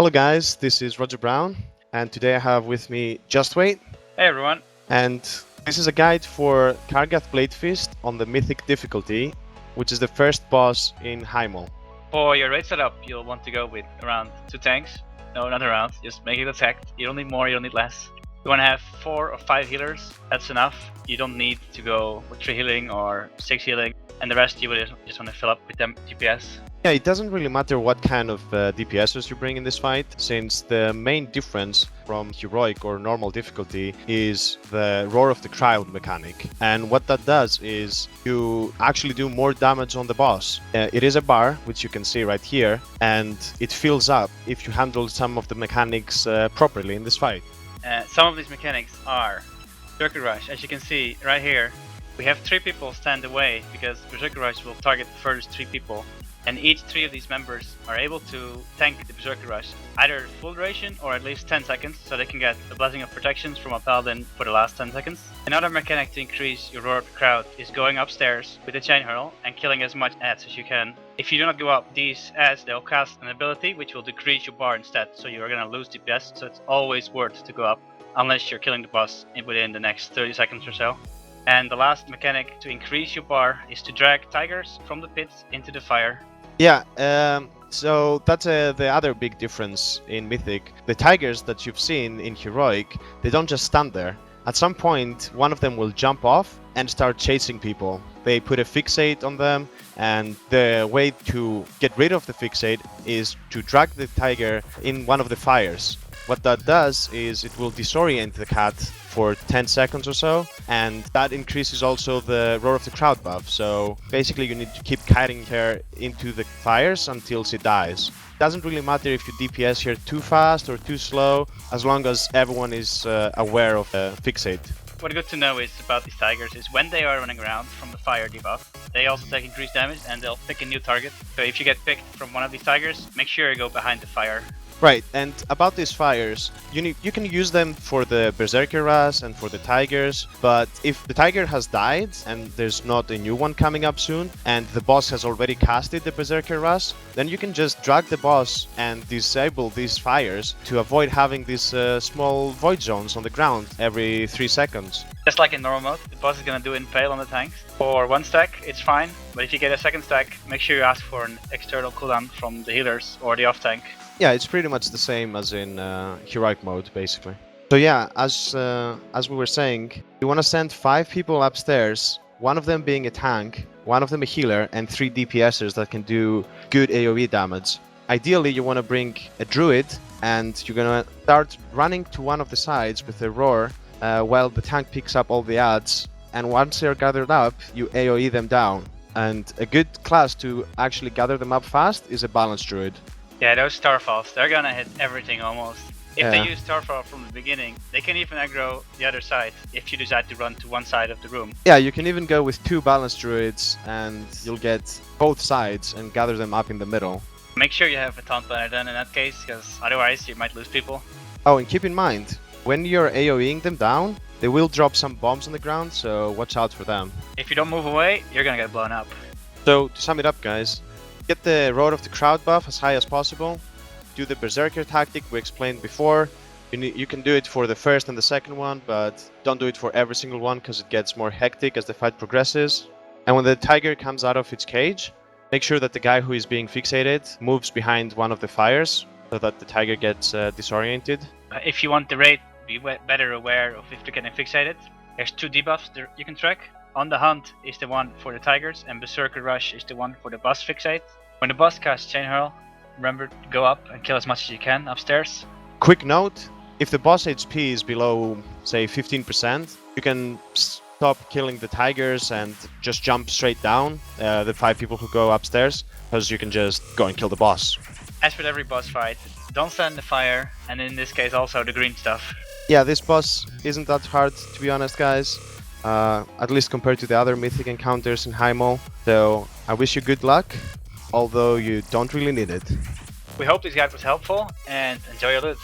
Hello guys, this is Roger Brown, and today I have with me Just Wait, Hey everyone. and this is a guide for Kargath Bladefist on the Mythic difficulty, which is the first boss in Hymal. For your raid setup, you'll want to go with around 2 tanks. No, not around, just make it attacked. You don't need more, you don't need less. You want to have 4 or 5 healers, that's enough. You don't need to go with 3 healing or 6 healing, and the rest you will just want to fill up with them DPS. Yeah, it doesn't really matter what kind of DPSers you bring in this fight, since the main difference from heroic or normal difficulty is the Roar of the Crowd mechanic. And what that does is you actually do more damage on the boss. It is a bar, which you can see right here, and it fills up if you handle some of the mechanics properly in this fight. Some of these mechanics are Berserker Rush. As you can see right here, we have 3 people stand away because Berserker Rush will target the first 3 people. And each 3 of these members are able to tank the Berserker Rush, either full duration or at least 10 seconds, so they can get the Blessing of Protections from a Paladin for the last 10 seconds. Another mechanic to increase your Roar of the Crowd is going upstairs with a Chain Hurl and killing as much ads as you can. If you do not go up these ads, they'll cast an ability which will decrease your bar instead, so you're gonna lose DPS, so it's always worth to go up, unless you're killing the boss within the next 30 seconds or so. And the last mechanic to increase your bar is to drag tigers from the pits into the fire. Yeah, so that's the other big difference in Mythic. The tigers that you've seen in Heroic, they don't just stand there. At some point, one of them will jump off and start chasing people. They put a fixate on them, and the way to get rid of the fixate is to drag the tiger in one of the fires. What that does is it will disorient the cat for 10 seconds or so, and that increases also the Roar of the Crowd buff. So basically you need to keep kiting her into the fires until she dies. Doesn't really matter if you DPS here too fast or too slow, as long as everyone is aware of the fixate. What good to know is about these tigers is when they are running around from the fire debuff, they also take increased damage and they'll pick a new target. So if you get picked from one of these tigers, make sure you go behind the fire. Right, and about these fires, you can use them for the Berserker Rush and for the tigers, but if the tiger has died and there's not a new one coming up soon, and the boss has already casted the Berserker Rush, then you can just drag the boss and disable these fires to avoid having these small void zones on the ground every 3 seconds. Just like in normal mode, the boss is gonna do Impale on the tanks. For 1 stack, it's fine, but if you get a 2nd stack, make sure you ask for an external cooldown from the healers or the off tank. Yeah, it's pretty much the same as in heroic mode, basically. So yeah, as we were saying, you want to send 5 people upstairs, one of them being a tank, one of them a healer, and 3 DPSers that can do good AoE damage. Ideally, you want to bring a druid, and you're gonna start running to one of the sides with a roar, while the tank picks up all the ads, and once they're gathered up, you AoE them down. And a good class to actually gather them up fast is a balanced druid. Yeah, those Starfalls, they're gonna hit everything almost. If they Yeah. use Starfall from the beginning, they can even aggro the other side if you decide to run to one side of the room. Yeah, you can even go with 2 balanced druids and you'll get both sides and gather them up in the middle. Make sure you have a taunt banner done in that case, because otherwise you might lose people. Oh, and keep in mind, when you're AoEing them down, they will drop some bombs on the ground, so watch out for them. If you don't move away, you're gonna get blown up. So, to sum it up guys, get the Roar of the Crowd buff as high as possible, do the Berserker tactic we explained before. You can do it for the first and the second one, but don't do it for every single one because it gets more hectic as the fight progresses. And when the tiger comes out of its cage, make sure that the guy who is being fixated moves behind one of the fires so that the tiger gets disoriented. If you want the raid, be better aware of if they're getting fixated. There's 2 debuffs that you can track. On the Hunt is the one for the tigers, and Berserker Rush is the one for the boss fixate. When the boss casts Chain Hurl, remember to go up and kill as much as you can upstairs. Quick note, if the boss HP is below, say, 15%, you can stop killing the tigers and just jump straight down, the 5 people who go upstairs, because you can just go and kill the boss. As with every boss fight, don't stand the fire, and in this case also the green stuff. Yeah, this boss isn't that hard, to be honest, guys. At least compared to the other Mythic encounters in Hymal. So I wish you good luck, although you don't really need it. We hope this guide was helpful, and enjoy your loot.